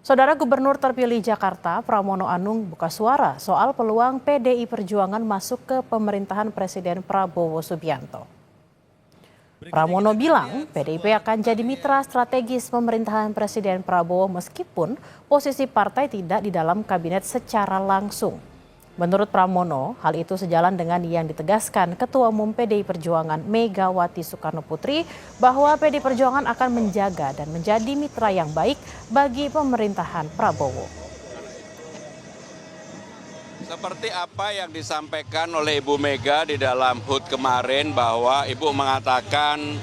Saudara Gubernur terpilih Jakarta, Pramono Anung buka suara soal peluang PDI Perjuangan masuk ke pemerintahan Presiden Prabowo Subianto. Pramono bilang PDIP akan jadi mitra strategis pemerintahan Presiden Prabowo meskipun posisi partai tidak di dalam kabinet secara langsung. Menurut Pramono, hal itu sejalan dengan yang ditegaskan Ketua Umum PDI Perjuangan Megawati Soekarnoputri bahwa PDI Perjuangan akan menjaga dan menjadi mitra yang baik bagi pemerintahan Prabowo. Seperti apa yang disampaikan oleh Ibu Mega di dalam HUT kemarin bahwa Ibu mengatakan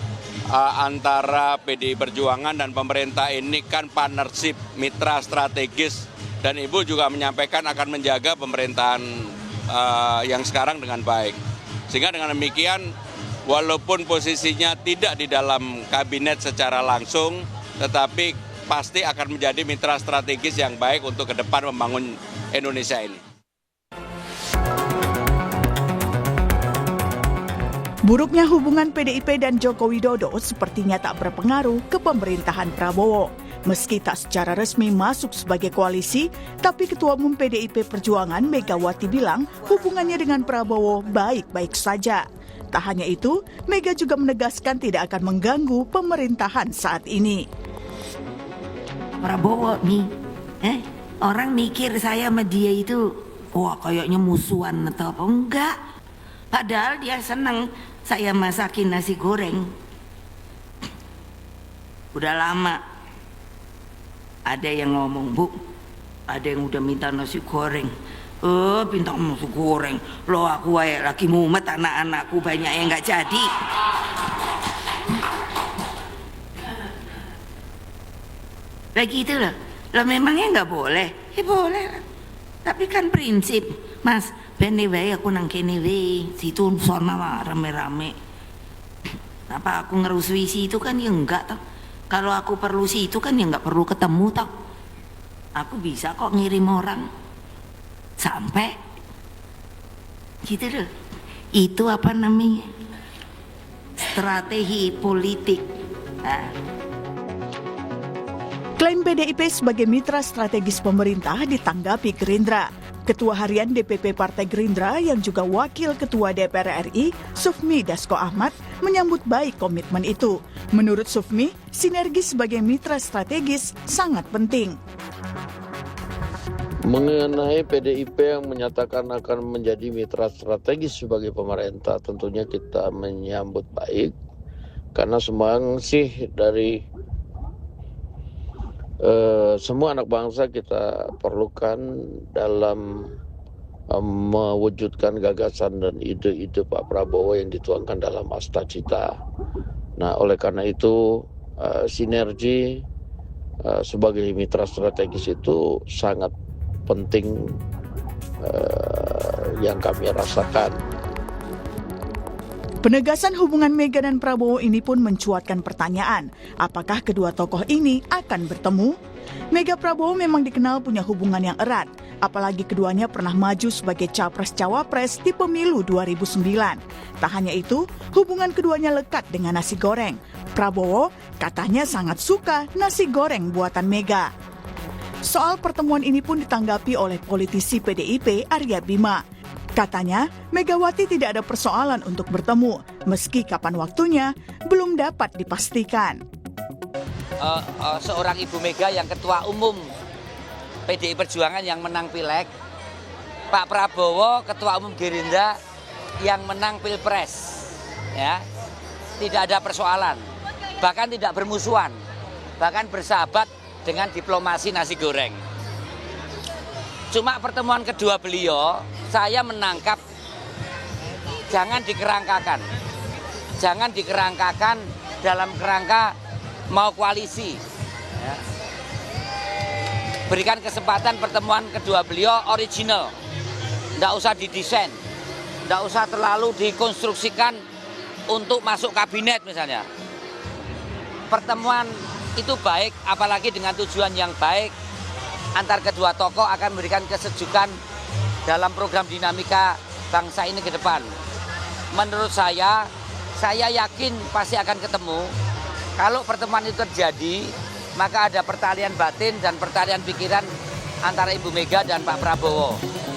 antara PDI Perjuangan dan pemerintah ini kan partnership mitra strategis. Dan Ibu juga menyampaikan akan menjaga pemerintahan yang sekarang dengan baik. Sehingga dengan demikian, walaupun posisinya tidak di dalam kabinet secara langsung, tetapi pasti akan menjadi mitra strategis yang baik untuk ke depan membangun Indonesia ini. Buruknya hubungan PDIP dan Joko Widodo sepertinya tak berpengaruh ke pemerintahan Prabowo. Meski tak secara resmi masuk sebagai koalisi, tapi Ketua Umum PDIP Perjuangan Megawati bilang hubungannya dengan Prabowo baik-baik saja. Tak hanya itu, Mega juga menegaskan tidak akan mengganggu pemerintahan saat ini. Prabowo nih, orang mikir saya sama dia itu, wah kayaknya musuhan atau apa, enggak. Padahal dia senang saya masakin nasi goreng. Udah lama. Ada yang ngomong, Bu, ada yang udah minta nasi goreng. Minta nasi goreng. Loh aku lagi mumet, anak-anakku banyak yang nggak jadi. Lagi itu loh. Loh memangnya nggak boleh? Ya boleh. Tapi kan prinsip, Mas, bene wae aku nang kene wae. Situ sono rame-rame. Apa aku ngerusui situ kan ya enggak toh. Kalau aku perlu sih itu kan ya nggak perlu ketemu toh. Aku bisa kok ngirim orang sampai gitu loh. Itu apa namanya? Strategi politik. Klaim PDIP sebagai mitra strategis pemerintah ditanggapi Gerindra. Ketua Harian DPP Partai Gerindra yang juga Wakil Ketua DPR RI, Sufmi Dasko Ahmad, menyambut baik komitmen itu. Menurut Sufmi, sinergi sebagai mitra strategis sangat penting. Mengenai PDIP yang menyatakan akan menjadi mitra strategis sebagai pemerintah, tentunya kita menyambut baik. Karena sumbangsih dari semua anak bangsa kita perlukan dalam mewujudkan gagasan dan ide-ide Pak Prabowo yang dituangkan dalam Asta Cita. Nah, oleh karena itu sinergi sebagai mitra strategis itu sangat penting yang kami rasakan. Penegasan hubungan Mega dan Prabowo ini pun mencuatkan pertanyaan, apakah kedua tokoh ini akan bertemu? Mega Prabowo memang dikenal punya hubungan yang erat, apalagi keduanya pernah maju sebagai capres-cawapres di pemilu 2009. Tak hanya itu, hubungan keduanya lekat dengan nasi goreng. Prabowo katanya sangat suka nasi goreng buatan Mega. Soal pertemuan ini pun ditanggapi oleh politisi PDIP Arya Bima. Katanya, Megawati tidak ada persoalan untuk bertemu, meski kapan waktunya belum dapat dipastikan. Seorang Ibu Mega yang Ketua Umum PDI Perjuangan yang menang Pileg, Pak Prabowo Ketua Umum Gerindra yang menang Pilpres, ya, tidak ada persoalan, bahkan tidak bermusuhan, bahkan bersahabat dengan diplomasi nasi goreng. Cuma pertemuan kedua beliau, saya menangkap jangan dikerangkakan dalam kerangka mau koalisi. Ya. Berikan kesempatan pertemuan kedua beliau original, tidak usah didesain, tidak usah terlalu dikonstruksikan untuk masuk kabinet misalnya. Pertemuan itu baik, apalagi dengan tujuan yang baik. Antar kedua tokoh akan memberikan kesejukan dalam program dinamika bangsa ini ke depan. Menurut saya yakin pasti akan ketemu. Kalau pertemuan itu terjadi, maka ada pertalian batin dan pertalian pikiran antara Ibu Mega dan Pak Prabowo.